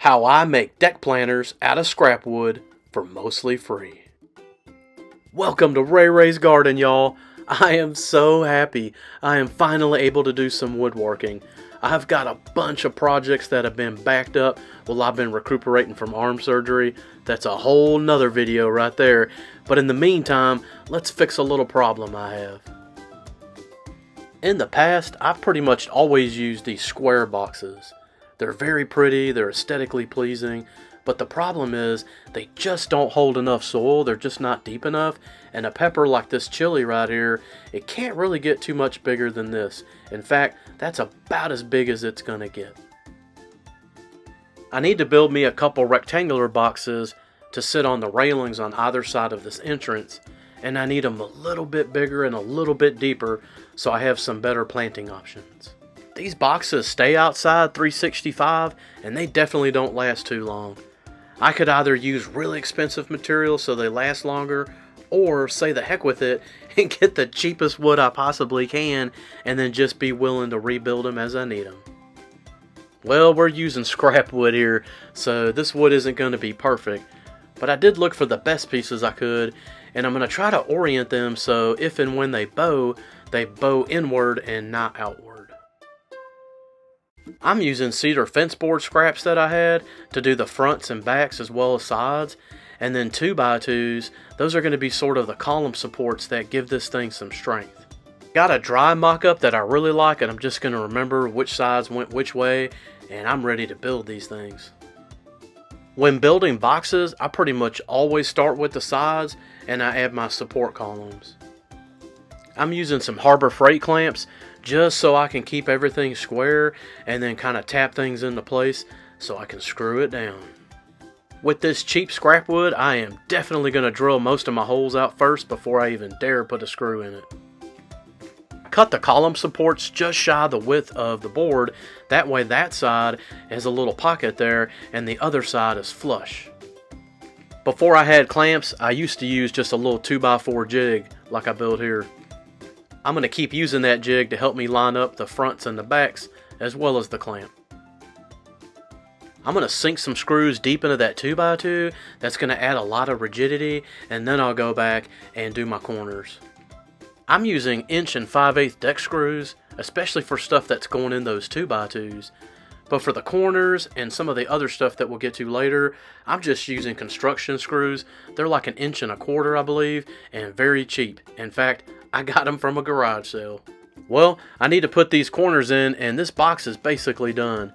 How I make deck planters out of scrap wood for mostly free. Welcome to Ray Ray's Garden, y'all. I am so happy I am finally able to do some woodworking. I've got a bunch of projects that have been backed up while I've been recuperating from arm surgery. That's a whole nother video right there. But in the meantime, let's fix a little problem I have. In the past, I've pretty much always used these square boxes. They're very pretty, they're aesthetically pleasing, but the problem is they just don't hold enough soil, they're just not deep enough, and a pepper like this chili right here, it can't really get too much bigger than this. In fact, that's about as big as it's gonna get. I need to build me a couple rectangular boxes to sit on the railings on either side of this entrance, and I need them a little bit bigger and a little bit deeper so I have some better planting options. These boxes stay outside 365 and they definitely don't last too long. I could either use really expensive materials so they last longer, or say the heck with it and get the cheapest wood I possibly can and then just be willing to rebuild them as I need them. Well, we're using scrap wood here, so this wood isn't going to be perfect, but I did look for the best pieces I could, and I'm going to try to orient them so if and when they bow inward and not outward. I'm using cedar fence board scraps that I had to do the fronts and backs as well as sides, and then 2x2s, those are going to be sort of the column supports that give this thing some strength. Got a dry mock-up that I really like, and I'm just going to remember which sides went which way, and I'm ready to build these things. When building boxes, I pretty much always start with the sides and I add my support columns. I'm using some Harbor Freight clamps just so I can keep everything square and then kind of tap things into place so I can screw it down. With this cheap scrap wood, I am definitely going to drill most of my holes out first before I even dare put a screw in it. Cut the column supports just shy the width of the board, that way that side has a little pocket there and the other side is flush. Before I had clamps, I used to use just a little 2x4 jig like I built here. I'm going to keep using that jig to help me line up the fronts and the backs as well as the clamp. I'm going to sink some screws deep into that 2x2. That's going to add a lot of rigidity, and then I'll go back and do my corners. I'm using 1 5/8" deck screws, especially for stuff that's going in those 2x2s. But for the corners and some of the other stuff that we'll get to later, I'm just using construction screws. They're like 1 1/4" I believe, and very cheap. In fact, I got them from a garage sale. Well, I need to put these corners in, and this box is basically done.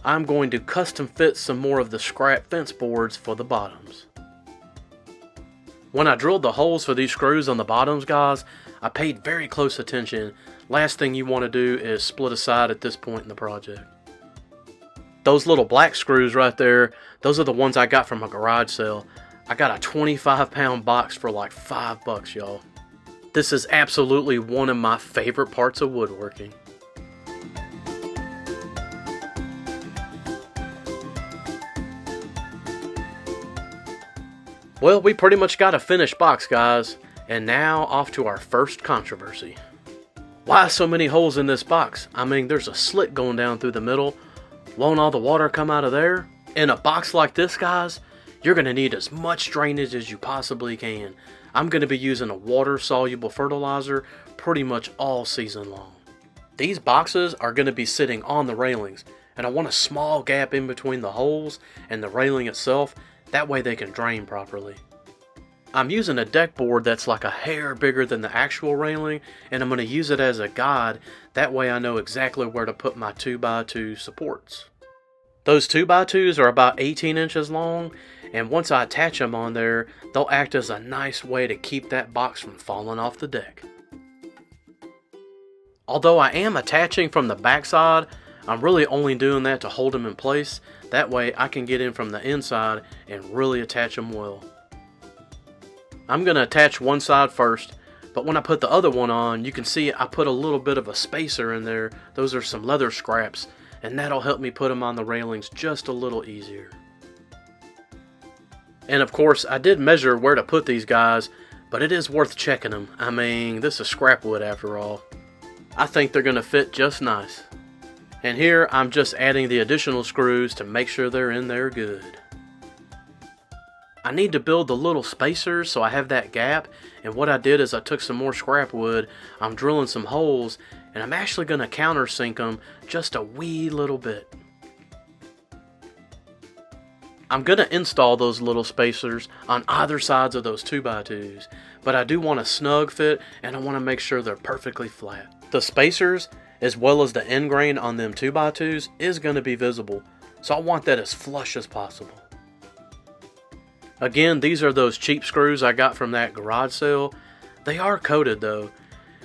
I'm going to custom fit some more of the scrap fence boards for the bottoms. When I drilled the holes for these screws on the bottoms, guys, I paid very close attention. Last thing you want to do is split a side at this point in the project. Those little black screws right there, those are the ones I got from a garage sale. I got a 25-pound box for like $5, y'all. This is absolutely one of my favorite parts of woodworking. Well, we pretty much got a finished box, guys, and now off to our first controversy. Why so many holes in this box? I mean, there's a slit going down through the middle. Won't all the water come out of there? In a box like this, guys, you're going to need as much drainage as you possibly can. I'm going to be using a water-soluble fertilizer pretty much all season long. These boxes are going to be sitting on the railings, and I want a small gap in between the holes and the railing itself. That way they can drain properly. I'm using a deck board that's like a hair bigger than the actual railing, and I'm going to use it as a guide. That way I know exactly where to put my 2x2 supports. Those 2x2s are about 18 inches long, and once I attach them on there, they'll act as a nice way to keep that box from falling off the deck. Although I am attaching from the backside, I'm really only doing that to hold them in place. That way I can get in from the inside and really attach them well. I'm going to attach one side first, but when I put the other one on, you can see I put a little bit of a spacer in there. Those are some leather scraps, and that'll help me put them on the railings just a little easier. And of course, I did measure where to put these guys, but it is worth checking them. I mean, this is scrap wood after all. I think they're going to fit just nice. And here I'm just adding the additional screws to make sure they're in there good. I need to build the little spacers so I have that gap, and what I did is I took some more scrap wood, I'm drilling some holes, and I'm actually going to countersink them just a wee little bit. I'm going to install those little spacers on either sides of those 2x2s, but I do want a snug fit and I want to make sure they're perfectly flat. The spacers, as well as the end grain on them 2x2s, is going to be visible, so I want that as flush as possible. Again, these are those cheap screws I got from that garage sale. They are coated though,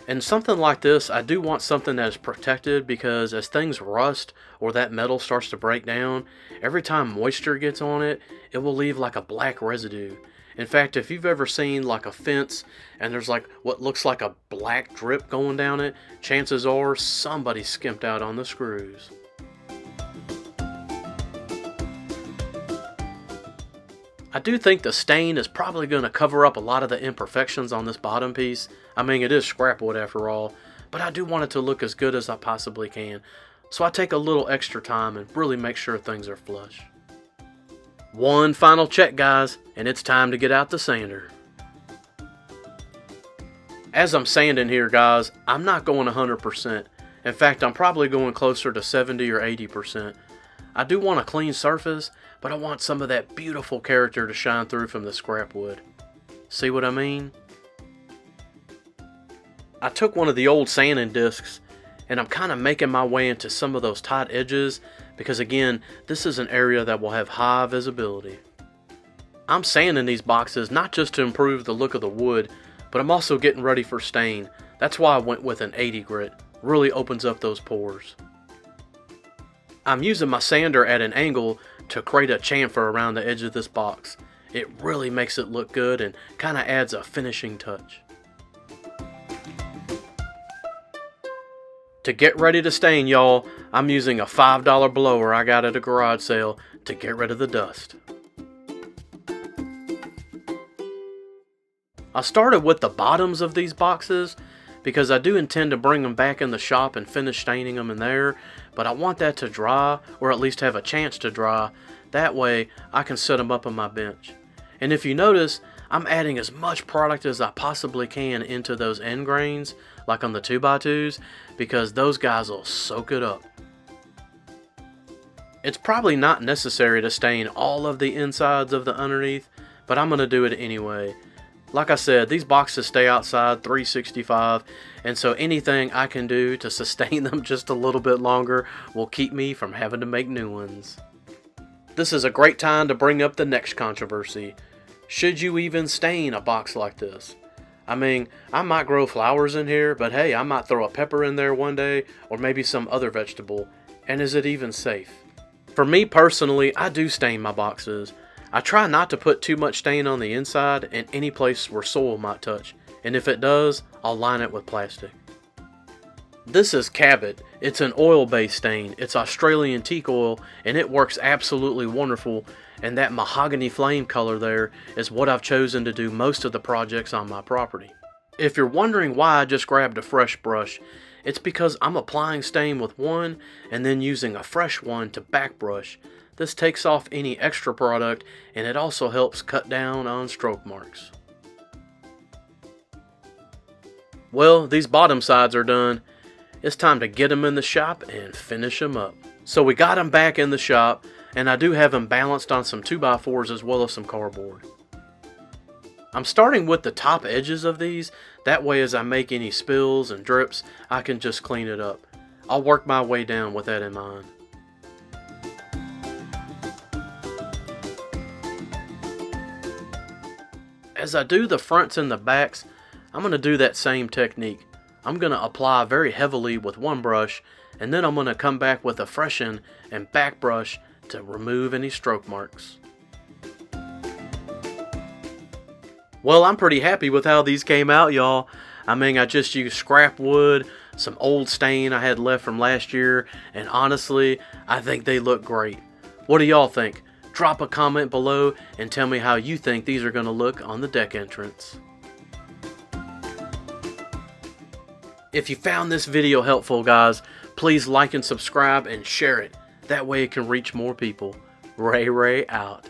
and something like this, I do want something that is protected, because as things rust or that metal starts to break down, every time moisture gets on it, it will leave like a black residue. In fact, if you've ever seen like a fence and there's like what looks like a black drip going down it, chances are somebody skimped out on the screws. I do think the stain is probably going to cover up a lot of the imperfections on this bottom piece. I mean, it is scrap wood after all, but I do want it to look as good as I possibly can. So I take a little extra time and really make sure things are flush. One final check, guys, and it's time to get out the sander. As I'm sanding here, guys, I'm not going 100%. In fact, I'm probably going closer to 70 or 80%. I do want a clean surface, but I want some of that beautiful character to shine through from the scrap wood. See what I mean? I took one of the old sanding discs and I'm kind of making my way into some of those tight edges, because again, this is an area that will have high visibility. I'm sanding these boxes not just to improve the look of the wood, but I'm also getting ready for stain. That's why I went with an 80 grit. Really opens up those pores. I'm using my sander at an angle to create a chamfer around the edge of this box. It really makes it look good and kind of adds a finishing touch. To get ready to stain, y'all, I'm using a $5 blower I got at a garage sale to get rid of the dust. I started with the bottoms of these boxes because I do intend to bring them back in the shop and finish staining them in there, but I want that to dry, or at least have a chance to dry. That way I can set them up on my bench. And if you notice, I'm adding as much product as I possibly can into those end grains, like on the 2x2s, because those guys will soak it up. It's probably not necessary to stain all of the insides of the underneath, but I'm going to do it anyway. Like I said, these boxes stay outside 365, and so anything I can do to sustain them just a little bit longer will keep me from having to make new ones. This is a great time to bring up the next controversy. Should you even stain a box like this? I mean, I might grow flowers in here, but hey, I might throw a pepper in there one day, or maybe some other vegetable, and is it even safe? For me personally, I do stain my boxes. I try not to put too much stain on the inside and any place where soil might touch, and if it does, I'll line it with plastic. This is Cabot. It's an oil-based stain. It's Australian teak oil, and it works absolutely wonderful, and that mahogany flame color there is what I've chosen to do most of the projects on my property. If you're wondering why I just grabbed a fresh brush, it's because I'm applying stain with one and then using a fresh one to back brush. This takes off any extra product, and it also helps cut down on stroke marks. Well, these bottom sides are done. It's time to get them in the shop and finish them up. So we got them back in the shop, and I do have them balanced on some 2x4s as well as some cardboard. I'm starting with the top edges of these, that way as I make any spills and drips, I can just clean it up. I'll work my way down with that in mind. As I do the fronts and the backs, I'm going to do that same technique. I'm going to apply very heavily with one brush, and then I'm going to come back with a freshen and back brush to remove any stroke marks. Well, I'm pretty happy with how these came out, y'all. I mean, I just used scrap wood, some old stain I had left from last year, and honestly, I think they look great. What do y'all think? Drop a comment below and tell me how you think these are going to look on the deck entrance. If you found this video helpful, guys, Please like and subscribe and share it. That way it can reach more people. Ray out.